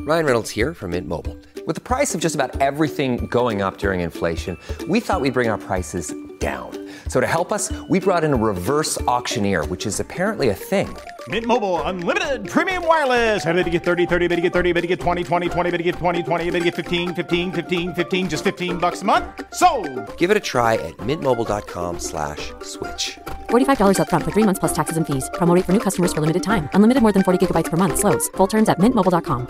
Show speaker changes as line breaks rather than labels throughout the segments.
Ryan Reynolds here from Mint Mobile. With the price of just about everything going up during inflation, we thought we'd bring our prices down. So to help us, we brought in a reverse auctioneer, which is apparently a thing.
Mint Mobile Unlimited Premium Wireless. How to get 30, 30, bit to get 30, bit to get 20, 20, 20, bit to get 20, 20, bit to get 15, 15, 15, 15, just $15 a month? Sold!
Give it a try at mintmobile.com/switch.
$45 up front for 3 months plus taxes and fees. Promo rate for new customers for limited time. Unlimited more than 40 gigabytes per month. Slows full terms at mintmobile.com.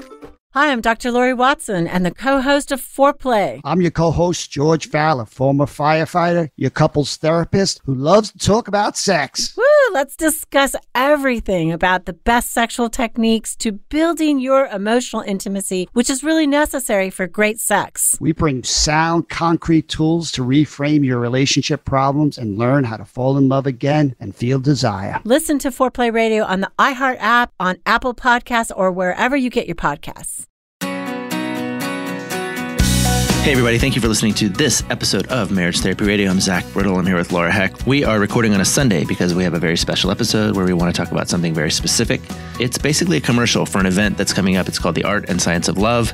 Hi, I'm Dr. Lori Watson and the co-host of Foreplay.
I'm your co-host, George Fowler, former firefighter, your couples therapist who loves to talk about sex.
Woo! Let's discuss everything about the best sexual techniques to building your emotional intimacy, which is really necessary for great sex.
We bring sound, concrete tools to reframe your relationship problems and learn how to fall in love again and feel desire.
Listen to Foreplay Radio on the iHeart app, on Apple Podcasts, or wherever you get your podcasts.
Hey, everybody. Thank you for listening to this episode of Marriage Therapy Radio. I'm Zach Brittle. I'm here with Laura Heck. We are recording on a Sunday because we have a very special episode where we want to talk about something very specific. It's basically a commercial for an event that's coming up. It's called The Art and Science of Love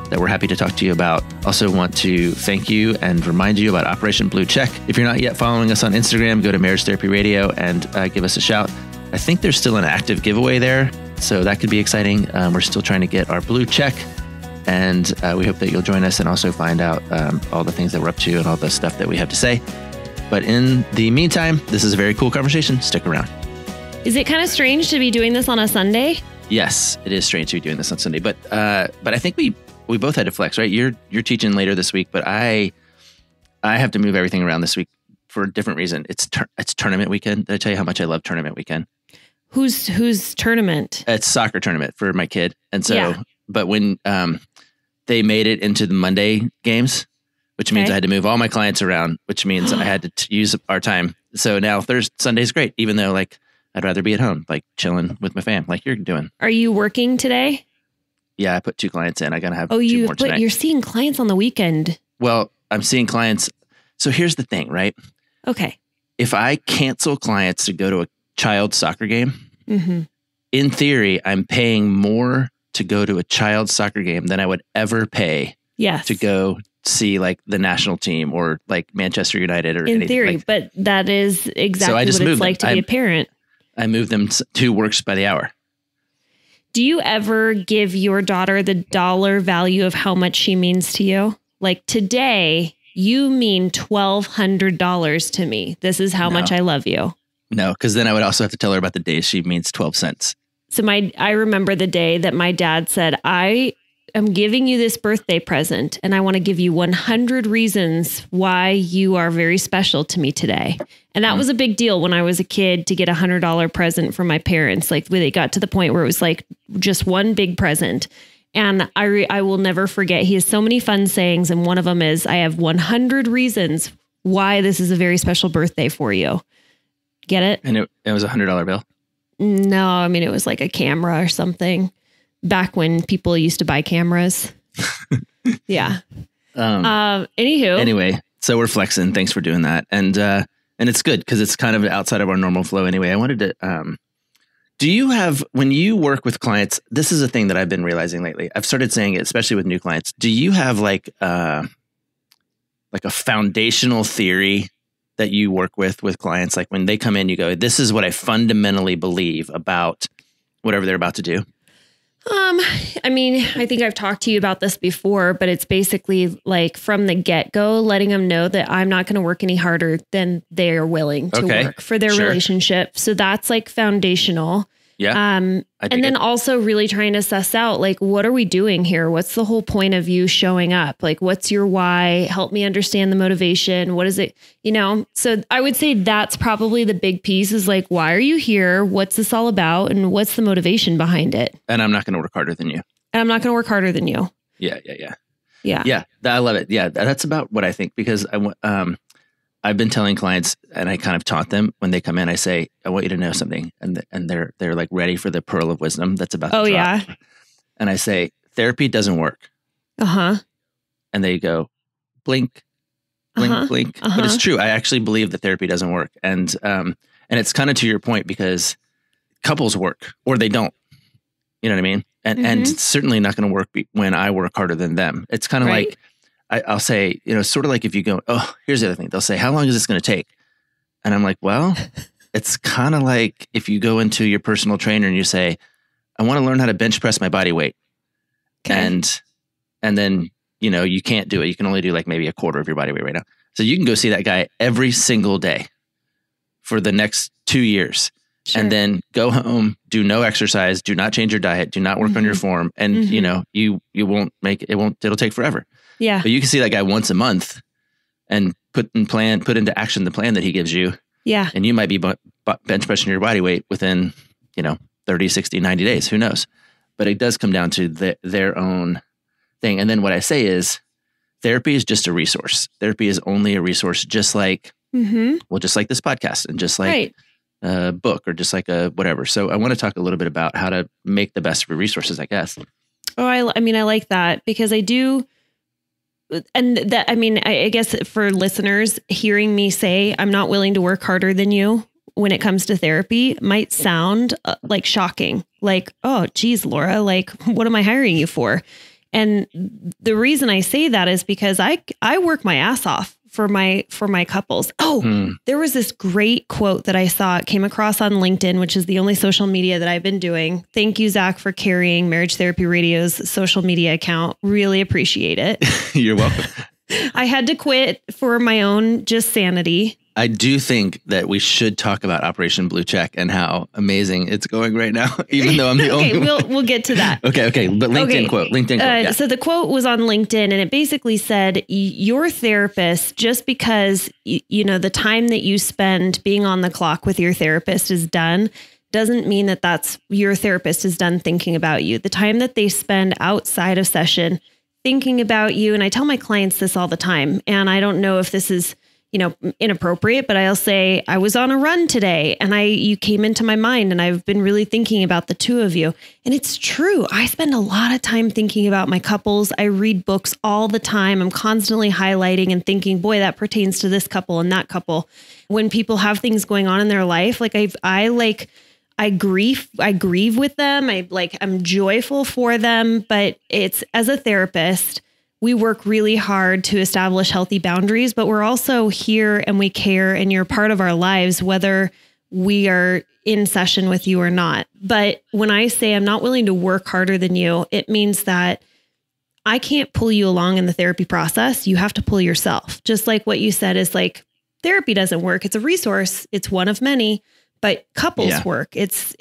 that we're happy to talk to you about. Also want to thank you and remind you about Operation Blue Check. If you're not yet following us on Instagram, go to Marriage Therapy Radio and give us a shout. I think there's still an active giveaway there, so that could be exciting. We're still trying to get our blue check. And we hope that you'll join us and also find out all the things that we're up to and all the stuff that we have to say. But in the meantime, this is a very cool conversation. Stick around.
Is it kind of strange to be doing this on a Sunday?
Yes, it is strange to be doing this on Sunday. But I think we both had to flex, right? You're teaching later this week, but I have to move everything around this week for a different reason. It's tournament weekend. Did I tell you how much I love tournament weekend?
Whose tournament?
It's soccer tournament for my kid. And so,
yeah.
But when they made it into the Monday games, which means I had to move all my clients around, which means I had to use our time. So now Sunday's great, even though like I'd rather be at home, like chilling with my fam, like you're doing.
Are you working today?
Yeah, I put 2 clients in. I gotta have 2 more tonight.
You're seeing clients on the weekend.
Well, I'm seeing clients. So here's the thing, right?
Okay.
If I cancel clients to go to a child soccer game, in theory, I'm paying more to go to a child soccer game than I would ever pay to go see like the national team or like Manchester United or anything. In theory,
like, but that is exactly what it's like to be a parent.
I moved them to Works by the Hour.
Do you ever give your daughter the dollar value of how much she means to you? Like today, you mean $1,200 to me. This is how much I love you.
No, because then I would also have to tell her about the day she means 12 cents.
So I remember the day that my dad said, I am giving you this birthday present and I want to give you 100 reasons why you are very special to me today. And that was a big deal when I was a kid to get a $100 present from my parents. Like when they got to the point where it was like just one big present. And I will never forget. He has so many fun sayings. And one of them is, I have 100 reasons why this is a very special birthday for you. Get it? And
it was a $100 bill?
No, I mean, it was like a camera or something back when people used to buy cameras. Yeah.
Anyway, so we're flexing. Thanks for doing that. And it's good because it's kind of outside of our normal flow anyway. I wanted to, do you have, when you work with clients, this is a thing that I've been realizing lately. I've started saying it, especially with new clients. Do you have like a foundational theory that you work with clients? Like when they come in, you go, this is what I fundamentally believe about whatever they're about to do.
I mean, I think I've talked to you about this before, but it's basically like from the get-go, letting them know that I'm not going to work any harder than they are willing to work for their relationship. So that's like foundational.
Yeah.
And then also really trying to suss out, like, what are we doing here? What's the whole point of you showing up? Like, what's your why? Help me understand the motivation. What is it? You know, so I would say that's probably the big piece is like, why are you here? What's this all about? And what's the motivation behind it?
And I'm not going to work harder than you.
And I'm not going to work harder than you.
Yeah.
Yeah.
I love it. Yeah. That's about what I think, because I've been telling clients, and I kind of taught them when they come in, I say, I want you to know something. And they're like ready for the pearl of wisdom that's about to drop.
Yeah.
And I say, therapy doesn't work. And they go, blink, blink, blink. But it's true. I actually believe that therapy doesn't work. And it's kind of to your point, because couples work or they don't. You know what I mean? and it's certainly not going to work when I work harder than them. It's kind of like, I'll say, sort of like if you go, oh, here's the other thing. They'll say, how long is this going to take? And I'm like, well, it's kind of like if you go into your personal trainer and you say, I want to learn how to bench press my body weight. Okay. And then, you can't do it. You can only do like maybe a quarter of your body weight right now. So you can go see that guy every single day for the next 2 years. Sure. And then go home, do no exercise, do not change your diet, do not work on your form. And you won't make it, it'll take forever.
Yeah.
But you can see that guy once a month and put into action the plan that he gives you.
Yeah.
And you might be bench pressing your body weight within, 30, 60, 90 days. Who knows? But it does come down to their own thing. And then what I say is therapy is just a resource. Therapy is only a resource, just like, just like this podcast and just like a book or just like a whatever. So I want to talk a little bit about how to make the best of your resources, I guess.
Oh, I mean, I like that because I do. And that, I mean, I guess for listeners hearing me say, I'm not willing to work harder than you when it comes to therapy might sound like shocking. Like, oh, geez, Laura, like, what am I hiring you for? And the reason I say that is because I work my ass off for my couples. Oh, there was this great quote that I came across on LinkedIn, which is the only social media that I've been doing. Thank you, Zach, for carrying Marriage Therapy Radio's social media account. Really appreciate it.
You're welcome.
I had to quit for my own just sanity.
I do think that we should talk about Operation Blue Check and how amazing it's going right now, even though I'm the only one.
We'll get to that.
Okay. But LinkedIn quote. Yeah.
So the quote was on LinkedIn and it basically said, your therapist, just because, the time that you spend being on the clock with your therapist is done, doesn't mean that your therapist is done thinking about you. The time that they spend outside of session thinking about you. And I tell my clients this all the time, and I don't know if this is inappropriate, but I'll say, I was on a run today and you came into my mind and I've been really thinking about the two of you. And it's true. I spend a lot of time thinking about my couples. I read books all the time. I'm constantly highlighting and thinking, boy, that pertains to this couple and that couple. When people have things going on in their life, like I grieve with them. I'm joyful for them, but it's, as a therapist, we work really hard to establish healthy boundaries, but we're also here and we care and you're part of our lives, whether we are in session with you or not. But when I say I'm not willing to work harder than you, it means that I can't pull you along in the therapy process. You have to pull yourself. Just like what you said is like, therapy doesn't work. It's a resource. It's one of many, but couples work. It's,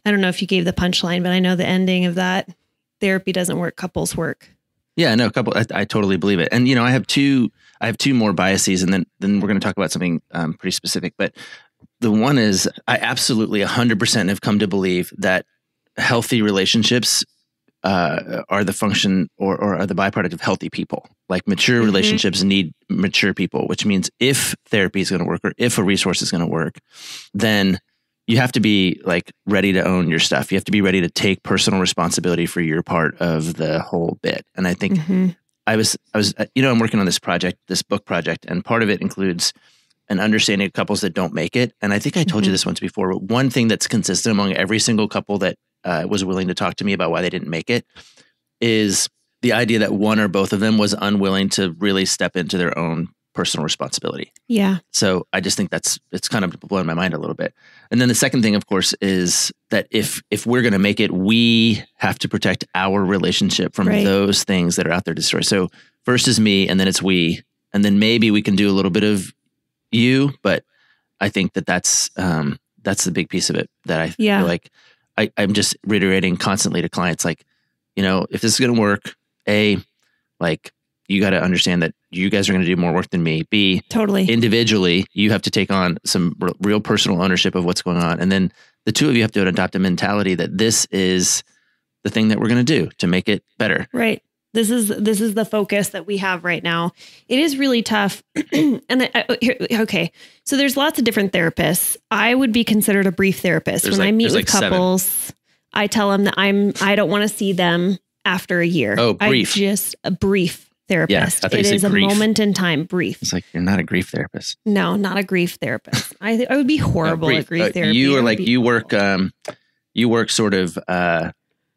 I don't know if you gave the punchline, but I know the ending of that. Therapy doesn't work. Couples work.
Yeah, no, I totally believe it. And, I have two more biases and then we're going to talk about something pretty specific. But the one is I absolutely 100% have come to believe that healthy relationships are the function or are the byproduct of healthy people. Like mature relationships need mature people, which means if therapy is going to work or if a resource is going to work, then you have to be like ready to own your stuff. You have to be ready to take personal responsibility for your part of the whole bit. And I think I was, I'm working on this book project, and part of it includes an understanding of couples that don't make it. And I think I told you this once before, but one thing that's consistent among every single couple that was willing to talk to me about why they didn't make it is the idea that one or both of them was unwilling to really step into their own personal responsibility.
Yeah.
So I just think it's kind of blowing my mind a little bit. And then the second thing, of course, is that if we're going to make it, we have to protect our relationship from those things that are out there to destroy. So first is me, and then it's we, and then maybe we can do a little bit of you. But I think that's the big piece of it that I feel like I'm just reiterating constantly to clients, like, if this is going to work, you got to understand that you guys are going to do more work than me. B,
totally.
Individually, you have to take on some real personal ownership of what's going on. And then the two of you have to adopt a mentality that this is the thing that we're going to do to make it better.
Right. This is the focus that we have right now. It is really tough. Okay. So there's lots of different therapists. I would be considered a brief therapist. When I meet with couples, I tell them that I don't want to see them after a year.
Oh, brief.
Just a brief therapist.
Yeah,
it is a moment in time. Brief.
It's like, you're not a grief therapist.
No, not a grief therapist. I would be horrible at grief therapy.
You are like, you work sort of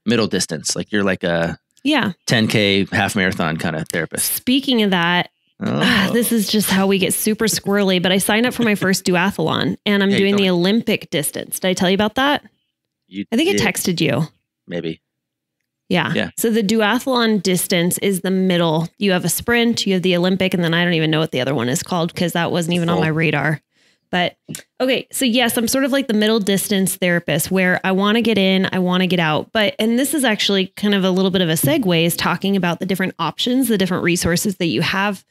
middle distance. Like you're like a 10K half marathon kind of therapist.
Speaking of that, this is just how we get super squirrely, but I signed up for my first duathlon and I'm doing the Olympic distance. Did I tell you about that? I think I texted you.
Maybe.
Yeah. So the duathlon distance is the middle. You have a sprint, you have the Olympic, and then I don't even know what the other one is called because that wasn't even on my radar. But okay. So yes, I'm sort of like the middle distance therapist where I want to get in, I want to get out. And this is actually kind of a little bit of a segue is talking about the different options, the different resources that you have.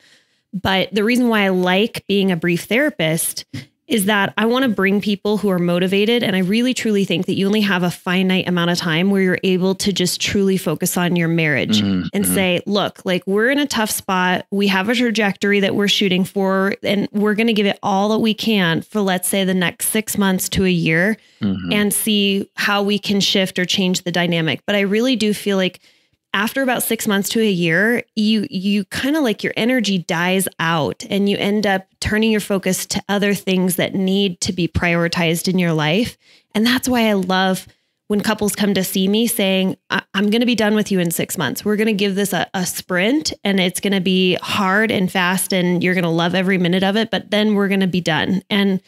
But the reason why I like being a brief therapist is that I want to bring people who are motivated. And I really, truly think that you only have a finite amount of time where you're able to just truly focus on your marriage and say, look, like we're in a tough spot. We have a trajectory that we're shooting for, and we're going to give it all that we can for, let's say, the next 6 months to a year and see how we can shift or change the dynamic. But I really do feel like after about 6 months to a year, you kind of like your energy dies out and you end up turning your focus to other things that need to be prioritized in your life. And that's why I love when couples come to see me saying, I'm going to be done with you in 6 months. We're going to give this a sprint and it's going to be hard and fast and you're going to love every minute of it, but then we're going to be done. And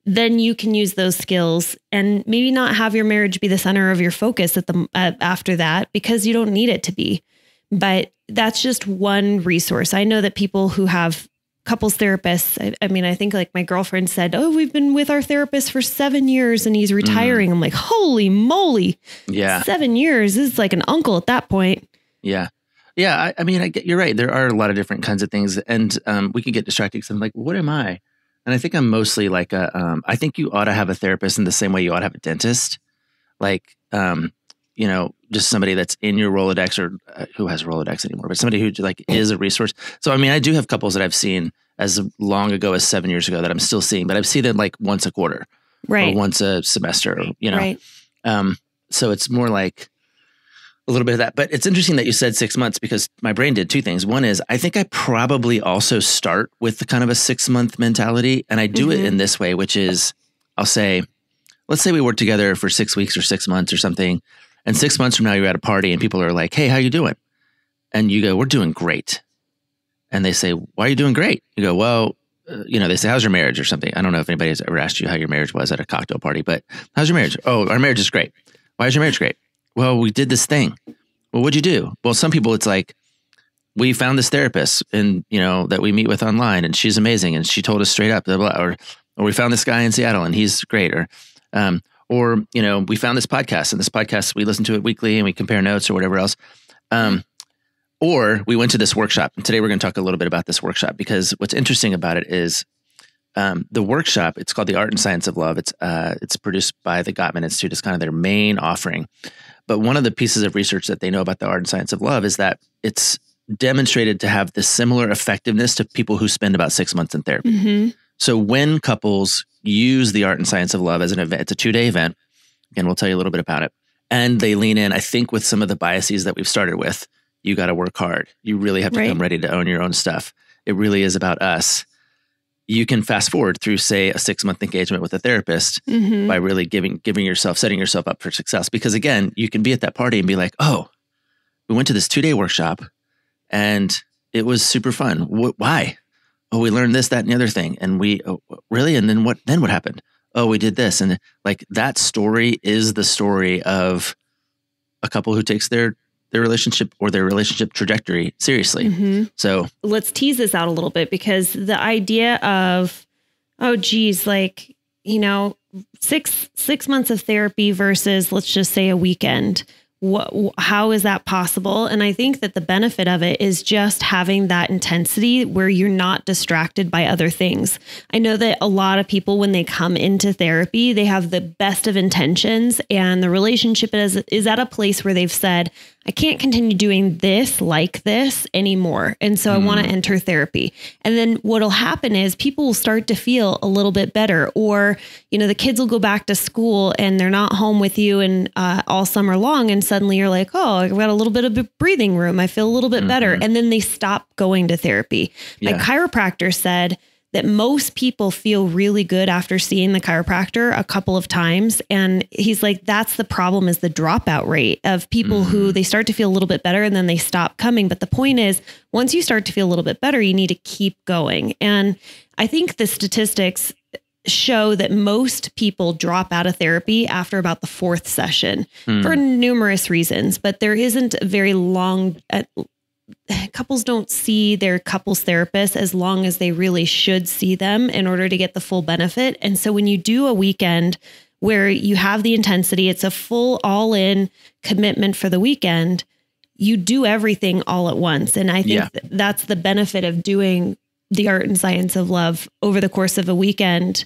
then you can use those skills and maybe not have your marriage be the center of your focus after that because you don't need it to be. But that's just one resource. I know that people who have couples therapists, I mean, I think like my girlfriend said, oh, we've been with our therapist for 7 years and he's retiring. I'm like, holy moly.
Yeah.
7 years. This is like an uncle at that point.
Yeah. Yeah. I mean, you're right. There are a lot of different kinds of things and we can get distracted because I'm like, what am I? And I think I'm mostly like I think you ought to have a therapist in the same way you ought to have a dentist. Like, just somebody that's in your Rolodex or who has Rolodex anymore, but somebody who like is a resource. So, I mean, I do have couples that I've seen as long ago as 7 years ago that I'm still seeing, but I've seen them like once a quarter or once a semester, Right. So it's more like a little bit of that. But it's interesting that you said 6 months because my brain did two things. One is I think I probably also start with the kind of a 6 month mentality. And I do it in this way, which is I'll say, let's say we work together for 6 weeks or 6 months or something. And 6 months from now, you're at a party and people are like, hey, how you doing? And you go, we're doing great. And they say, why are you doing great? You go, well, they say, how's your marriage or something? I don't know if anybody has ever asked you how your marriage was at a cocktail party, but how's your marriage? Oh, our marriage is great. Why is your marriage great? Well, we did this thing. Well, what'd you do? Well, some people it's like, we found this therapist and, that we meet with online and she's amazing. And she told us straight up, blah, blah, or we found this guy in Seattle and he's great. Or we found this podcast and this podcast, we listen to it weekly and we compare notes or whatever else. Or we went to this workshop and today we're going to talk a little bit about this workshop because what's interesting about it is the workshop, it's called The Art and Science of Love. It's produced by the Gottman Institute. It's kind of their main offering. But one of the pieces of research that they know about the art and science of love is that it's demonstrated to have this similar effectiveness to people who spend about 6 months in therapy. So when couples use the art and science of love as an event, it's a 2-day event. Again, we'll tell you a little bit about it. And they lean in, I think, with some of the biases that we've started with. You got to work hard. You really have to come ready to own your own stuff. It really is about us. You can fast forward through, say, a 6 month engagement with a therapist by really setting yourself up for success. Because again, you can be at that party and be like, oh, we went to this 2-day workshop and it was super fun. Why? Oh, we learned this, that, and the other thing. And really? And then what happened? Oh, we did this. And like that story is the story of a couple who takes their relationship or their relationship trajectory seriously. So
let's tease this out a little bit because the idea of, oh, geez, like, 6 months of therapy versus let's just say a weekend. How is that possible? And I think that the benefit of it is just having that intensity where you're not distracted by other things. I know that a lot of people, when they come into therapy, they have the best of intentions and the relationship is at a place where they've said, I can't continue doing this like this anymore. And so I want to enter therapy. And then what'll happen is people will start to feel a little bit better, or, the kids will go back to school and they're not home with you and all summer long. And suddenly you're like, oh, I've got a little bit of a breathing room. I feel a little bit better. And then they stop going to therapy. Yeah. My chiropractor said that most people feel really good after seeing the chiropractor a couple of times. And he's like, that's the problem, is the dropout rate of people who they start to feel a little bit better and then they stop coming. But the point is, once you start to feel a little bit better, you need to keep going. And I think the statistics show that most people drop out of therapy after about the fourth session for numerous reasons, but there isn't a very long, couples don't see their couples therapist as long as they really should see them in order to get the full benefit. And so when you do a weekend where you have the intensity, it's a full all-in commitment for the weekend, you do everything all at once. And I think that's the benefit of doing the art and science of love over the course of a weekend,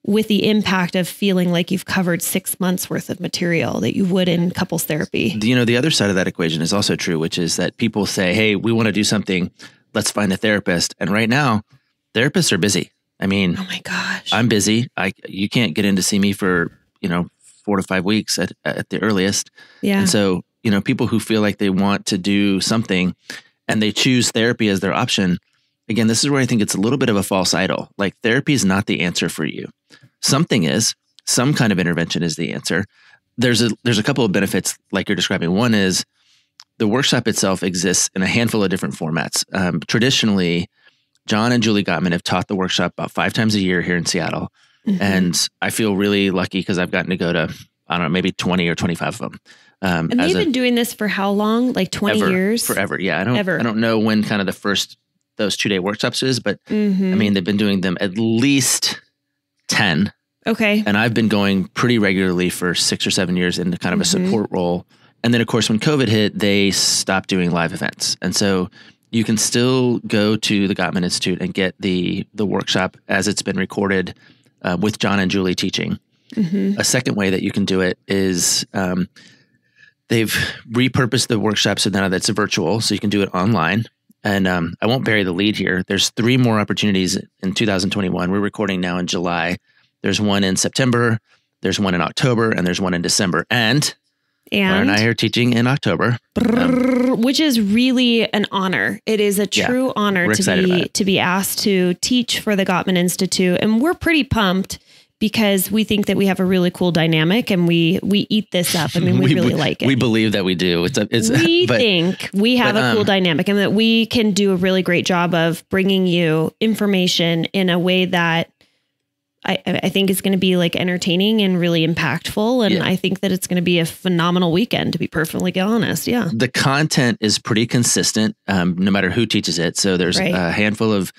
with the impact of feeling like you've covered 6 months worth of material that you would in couples therapy.
You know, the other side of that equation is also true, which is that people say, hey, we want to do something. Let's find a therapist. And right now, therapists are busy. I mean,
oh my gosh,
I'm busy. You can't get in to see me for, 4 to 5 weeks at the earliest.
Yeah.
And so, people who feel like they want to do something and they choose therapy as their option. Again, this is where I think it's a little bit of a false idol. Like, therapy is not the answer for you. Something is, some kind of intervention is the answer. There's a couple of benefits like you're describing. One is the workshop itself exists in a handful of different formats. Traditionally, John and Julie Gottman have taught the workshop about 5 times a year here in Seattle. And I feel really lucky because I've gotten to go to, I don't know, maybe 20 or 25 of them.
And they've been doing this for how long? Like 20 years?
Forever. Yeah. I don't know when kind of the first, those 2-day workshops is, but I mean, they've been doing them at least 10.
Okay.
And I've been going pretty regularly for 6 or 7 years in kind of a support role. And then, of course, when COVID hit, they stopped doing live events. And so you can still go to the Gottman Institute and get the workshop as it's been recorded with John and Julie teaching. A second way that you can do it is they've repurposed the workshop so now that's virtual, so you can do it online. And I won't bury the lead here. There's 3 more opportunities in 2021. We're recording now in July. There's one in September, there's one in October, and there's one in December. And Laura and I are teaching in October.
Which is really an honor. It is a true honor to be asked to teach for the Gottman Institute. And we're pretty pumped because we think that we have a really cool dynamic and we eat this up. I mean, we really like it.
We believe that we do.
We think we have a cool dynamic and that we can do a really great job of bringing you information in a way that I think is going to be like entertaining and really impactful. And I think that it's going to be a phenomenal weekend, to be perfectly honest. Yeah.
The content is pretty consistent, no matter who teaches it. So there's a handful of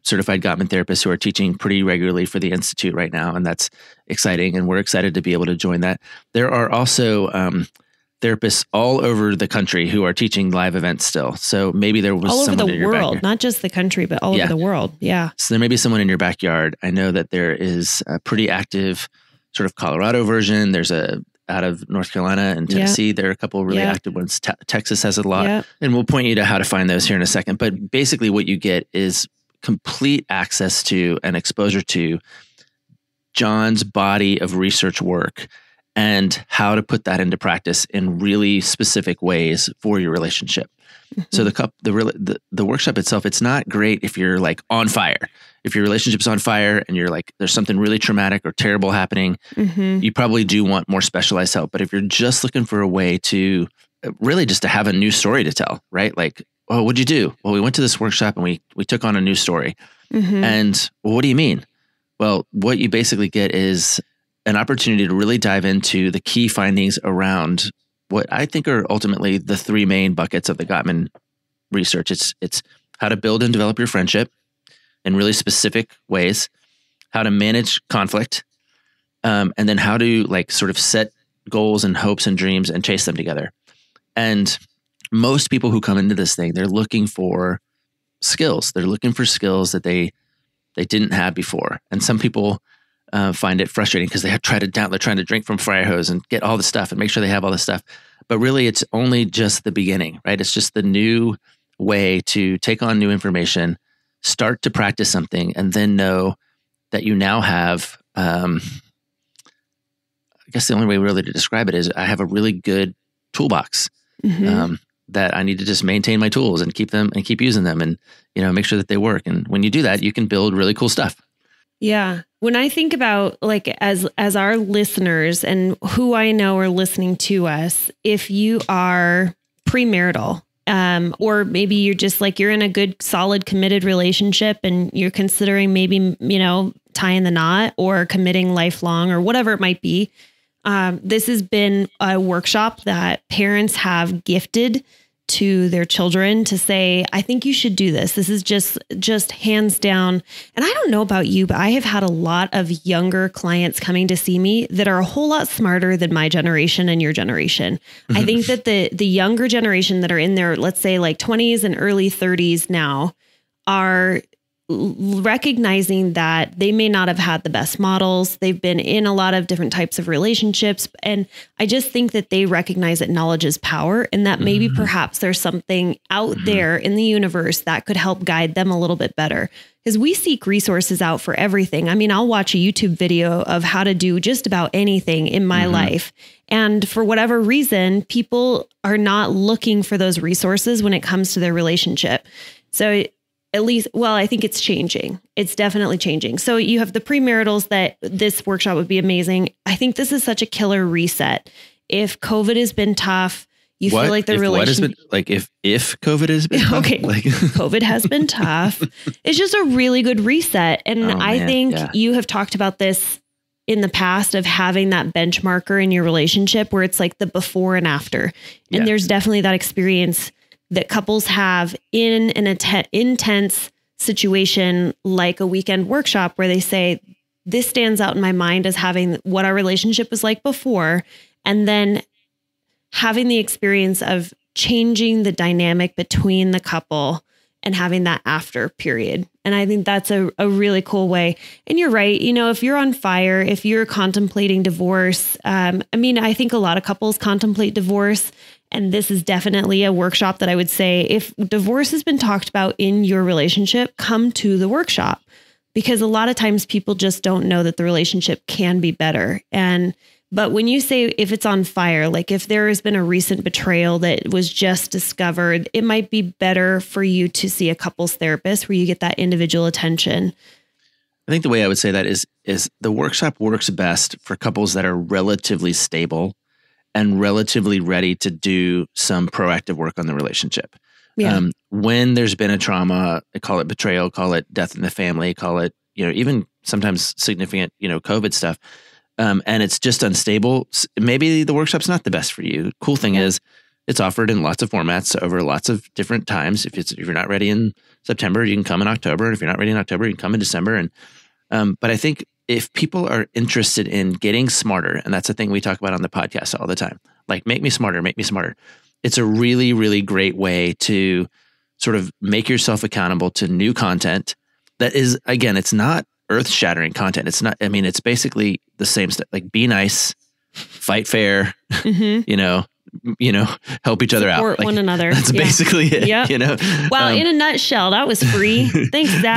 certified Gottman therapists who are teaching pretty regularly for the Institute right now. And that's exciting. And we're excited to be able to join that. There are also therapists all over the country who are teaching live events still. So maybe there was
all over
someone
the world, not just the country, but all over the world. Yeah.
So there may be someone in your backyard. I know that there is a pretty active sort of Colorado version. There's out of North Carolina and Tennessee. There are a couple of really active ones. Texas has a lot. And we'll point you to how to find those here in a second. But basically what you get is complete access to and exposure to John's body of research work and how to put that into practice in really specific ways for your relationship. So the workshop itself, it's not great if you're like on fire. If your relationship's on fire and you're like, there's something really traumatic or terrible happening, you probably do want more specialized help. But if you're just looking for a way to really just to have a new story to tell, right? Like, oh, what'd you do? Well, we went to this workshop and we took on a new story. And well, what do you mean? Well, what you basically get is an opportunity to really dive into the key findings around what I think are ultimately the 3 main buckets of the Gottman research. It's how to build and develop your friendship in really specific ways, how to manage conflict, and then how to like sort of set goals and hopes and dreams and chase them together. And most people who come into this thing, they're looking for skills. They're looking for skills that they didn't have before. And some people find it frustrating because they're trying to drink from a fire hose and get all the stuff and make sure they have all the stuff. But really, it's only just the beginning, right? It's just the new way to take on new information, start to practice something, and then know that you now have, I guess the only way really to describe it is I have a really good toolbox. that I need to just maintain my tools and keep them and keep using them and, make sure that they work. And when you do that, you can build really cool stuff.
Yeah. When I think about like as our listeners and who I know are listening to us, if you are premarital, or maybe you're just like, you're in a good, solid, committed relationship and you're considering maybe, tying the knot or committing lifelong or whatever it might be. This has been a workshop that parents have gifted to their children to say, I think you should do this. This is just hands down. And I don't know about you, but I have had a lot of younger clients coming to see me that are a whole lot smarter than my generation and your generation. I think that the younger generation that are in their, let's say like 20s and early 30s now are recognizing that they may not have had the best models. They've been in a lot of different types of relationships. And I just think that they recognize that knowledge is power and that maybe perhaps there's something out there in the universe that could help guide them a little bit better. Because we seek resources out for everything. I mean, I'll watch a YouTube video of how to do just about anything in my life. And for whatever reason, people are not looking for those resources when it comes to their relationship. So at least, well, I think it's changing. It's definitely changing. So you have the premaritals that this workshop would be amazing. I think this is such a killer reset. If COVID has been tough, you feel like the relationship,
if COVID has been tough,
okay, COVID has been tough. It's just a really good reset. And I think you have talked about this in the past of having that benchmarker in your relationship where it's like the before and after. And there's definitely that experience that couples have in an intense situation like a weekend workshop where they say, this stands out in my mind as having what our relationship was like before, and then having the experience of changing the dynamic between the couple and having that after period. And I think that's a really cool way. And you're right. If you're on fire, if you're contemplating divorce, I think a lot of couples contemplate divorce. And this is definitely a workshop that I would say, if divorce has been talked about in your relationship, come to the workshop, because a lot of times people just don't know that the relationship can be better. But when you say if it's on fire, like if there has been a recent betrayal that was just discovered, it might be better for you to see a couples therapist where you get that individual attention.
I think the way I would say that is the workshop works best for couples that are relatively stable and relatively ready to do some proactive work on the relationship. Yeah. When there's been a trauma, call it betrayal, call it death in the family, call it, even sometimes significant, COVID stuff. And it's just unstable. Maybe the workshop's not the best for you. Cool thing is it's offered in lots of formats over lots of different times. If you're not ready in September, you can come in October. And if you're not ready in October, you can come in December. And, but I think if people are interested in getting smarter, and that's the thing we talk about on the podcast all the time, like make me smarter. It's a really, really great way to sort of make yourself accountable to new content that is, again, it's not earth-shattering content. It's not, it's basically the same stuff, like be nice, fight fair, help each other out.
Support one another.
That's basically it.
Yep. Well, in a nutshell, that was free. Thanks, Zach.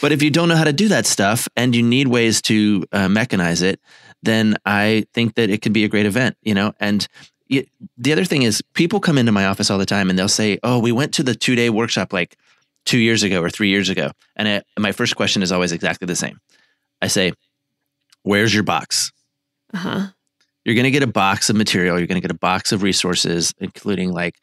But if you don't know how to do that stuff and you need ways to mechanize it, then I think that it could be a great event, and the other thing is people come into my office all the time and they'll say, oh, we went to the 2-day workshop like 2 years ago or 3 years ago. And my first question is always exactly the same. I say, where's your box? You're going to get a box of material. You're going to get a box of resources, including like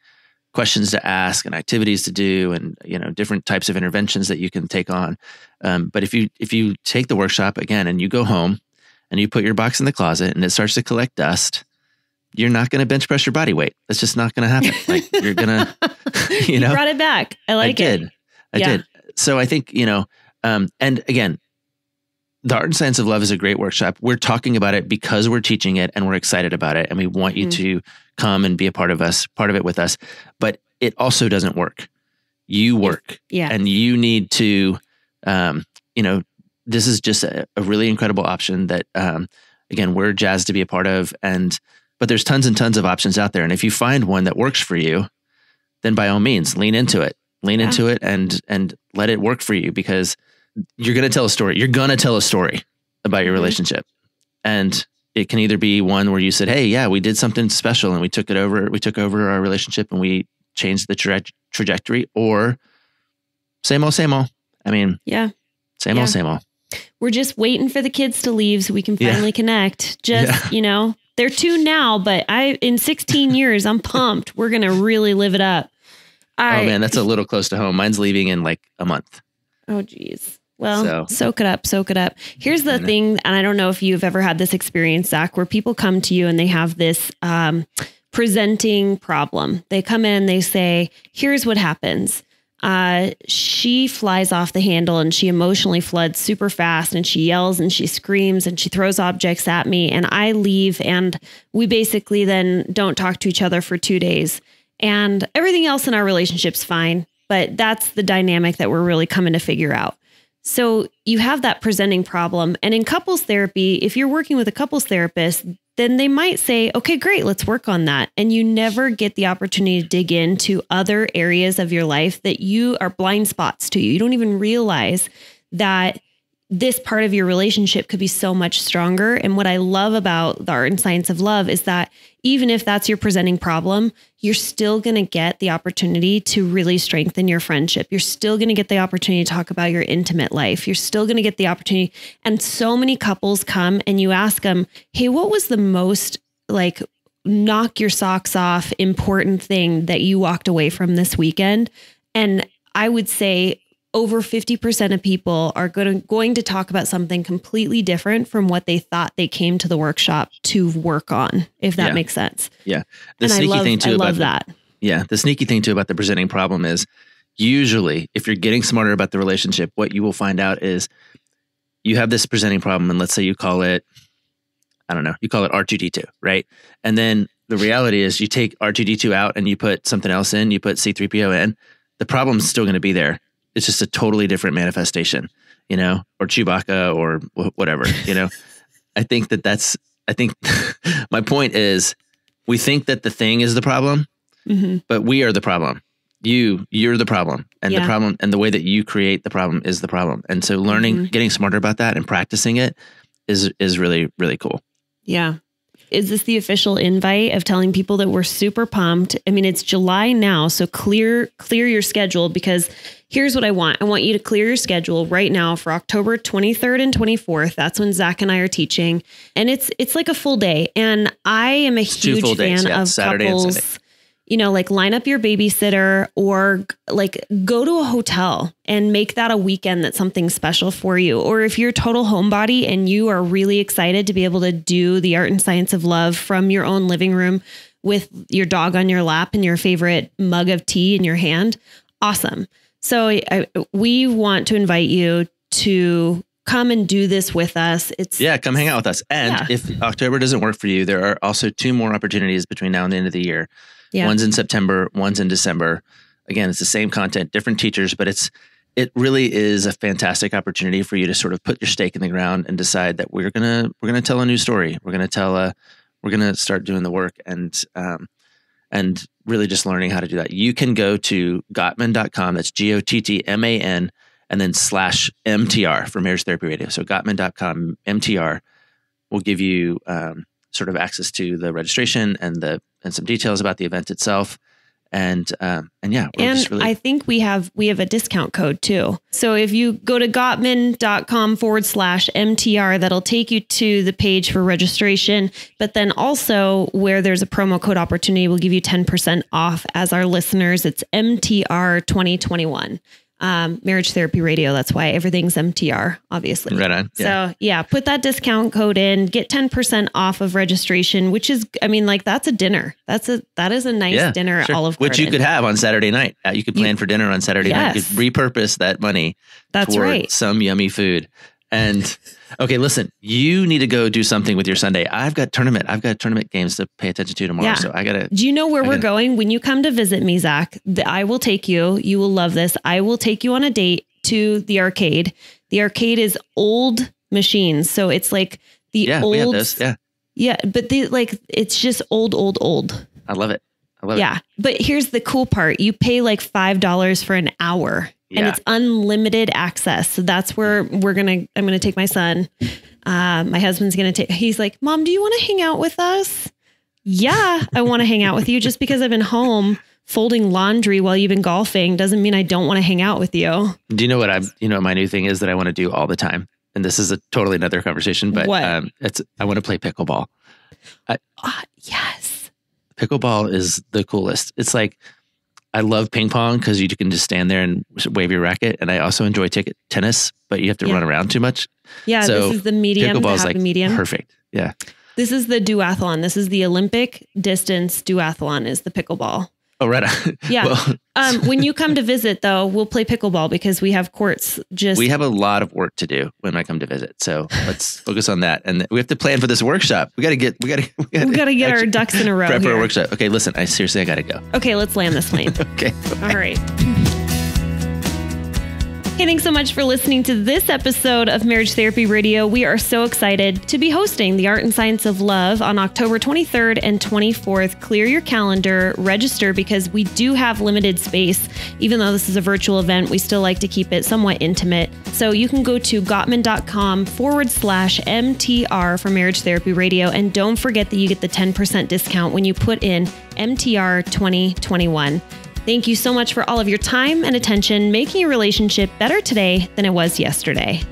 questions to ask and activities to do and, different types of interventions that you can take on. But if you take the workshop again and you go home and you put your box in the closet and it starts to collect dust, you're not going to bench press your body weight. That's just not going to happen. Like you're going to,
you brought it back. I like it.
I did. So I think, and again, the Art and Science of Love is a great workshop. We're talking about it because we're teaching it and we're excited about it. And we want you to come and be a part of it with us. But it also doesn't work. You work.
Yeah.
And you need to, this is just a really incredible option that, again, we're jazzed to be a part of. But there's tons and tons of options out there. And if you find one that works for you, then by all means, lean into it. Lean into it and let it work for you, because you're going to tell a story. You're going to tell a story about your relationship. And it can either be one where you said, hey, yeah, we did something special and we took over our relationship and we change the trajectory, or same old, same old. I mean, same old, same old.
We're just waiting for the kids to leave so we can finally connect. Just, they're 2 now, but in 16 years, I'm pumped. We're going to really live it up.
Oh man, that's a little close to home. Mine's leaving in like a month.
Oh geez. Well, soak it up. Here's the thing. And I don't know if you've ever had this experience, Zach, where people come to you and they have this presenting problem. They come in and they say, here's what happens. She flies off the handle and she emotionally floods super fast and she yells and she screams and she throws objects at me and I leave and we basically then don't talk to each other for 2 days and everything else in our relationship's fine. But that's the dynamic that we're really coming to figure out. So you have that presenting problem. And in couples therapy, if you're working with a couples therapist, then they might say, okay, great, let's work on that. And you never get the opportunity to dig into other areas of your life that you are blind spots to. You don't even realize that this part of your relationship could be so much stronger. And what I love about the art and science of love is that even if that's your presenting problem, you're still going to get the opportunity to really strengthen your friendship. You're still going to get the opportunity to talk about your intimate life. You're still going to get the opportunity. And so many couples come and you ask them, hey, what was the most like knock your socks off important thing that you walked away from this weekend? And I would say over 50% of people are going to talk about something completely different from what they thought they came to the workshop to work on, if that makes sense. Yeah.
The sneaky thing too about the presenting problem is usually if you're getting smarter about the relationship, what you will find out is you have this presenting problem. And let's say you call it, I don't know, you call it R2D2, right? And then the reality is you take R2D2 out and you put something else in, you put C3PO in, the problem's still going to be there. It's just a totally different manifestation, or Chewbacca or whatever, I think my point is we think that the thing is the problem, but we are the problem. You're the problem and the problem and the way that you create the problem is the problem. And so learning, getting smarter about that and practicing it is really, really cool.
Yeah. Is this the official invite of telling people that we're super pumped? I mean, it's July now, so clear your schedule because here's what I want. I want you to clear your schedule right now for October 23rd and 24th. That's when Zach and I are teaching. And it's like a full day. And I am a huge fan of
Saturday
couples, like line up your babysitter or like go to a hotel and make that a weekend that's something special for you. Or if you're a total homebody and you are really excited to be able to do the art and science of love from your own living room with your dog on your lap and your favorite mug of tea in your hand, awesome. So we want to invite you to come and do this with us.
Come hang out with us. And if October doesn't work for you, there are also 2 more opportunities between now and the end of the year. Yeah. One's in September, one's in December. Again, it's the same content, different teachers, but it really is a fantastic opportunity for you to sort of put your stake in the ground and decide that we're gonna tell a new story. We're gonna start doing the work and really just learning how to do that. You can go to Gottman.com. That's Gottman and then /MTR for Marriage Therapy Radio. So Gottman.com MTR will give you sort of access to the registration and some details about the event itself. And I think we have a discount code too. So if you go to Gottman.com /MTR, that'll take you to the page for registration. But then also where there's a promo code opportunity, we'll give you 10% off as our listeners. It's MTR 2021. Marriage Therapy Radio. That's why everything's MTR, obviously. Right on.
Yeah. So put that discount code in, get 10% off of registration, which is, that's a dinner. That is a nice dinner at Olive Garden.
Which you could have on Saturday night. You could plan for dinner on Saturday night. You could repurpose that money toward some yummy food. And okay, listen, you need to go do something with your Sunday. I've got tournament games to pay attention to tomorrow. Yeah. So
Do you know where we're going? When you come to visit me, Zach, I will take you. You will love this. I will take you on a date to the arcade. The arcade is old machines. So it's like the old. We have this. Yeah. Yeah. But it's just old.
I love it.
Yeah. But here's the cool part. You pay like $5 for an hour. And it's unlimited access. So that's where I'm going to take my son. My husband's going to he's like, Mom, do you want to hang out with us? Yeah, I want to hang out with you just because I've been home folding laundry while you've been golfing doesn't mean I don't want to hang out with you.
Do you know what my new thing is that I want to do all the time? And this is a totally another conversation, but I want to play pickleball.
Yes.
Pickleball is the coolest. It's like, I love ping pong because you can just stand there and wave your racket. And I also enjoy tennis, but you have to run around too much.
Yeah, so this is the medium.
Pickleball is like
medium.
Perfect. Yeah.
This is the duathlon. This is the Olympic distance duathlon is the pickleball.
Oh, right on.
Yeah. Well, when you come to visit, though, we'll play pickleball because we have courts. We
have a lot of work to do when I come to visit, so let's focus on that. And we have to plan for this workshop. We got to get
our ducks in a row.
Prep for a workshop. Okay, listen. I got to go.
Okay, let's land this plane.
Okay.
Bye. All right. Hey, thanks so much for listening to this episode of Marriage Therapy Radio. We are so excited to be hosting the Art and Science of Love on October 23rd and 24th. Clear your calendar, register, because we do have limited space. Even though this is a virtual event, we still like to keep it somewhat intimate. So you can go to gottman.com/MTR for Marriage Therapy Radio. And don't forget that you get the 10% discount when you put in MTR 2021. Thank you so much for all of your time and attention, making your relationship better today than it was yesterday.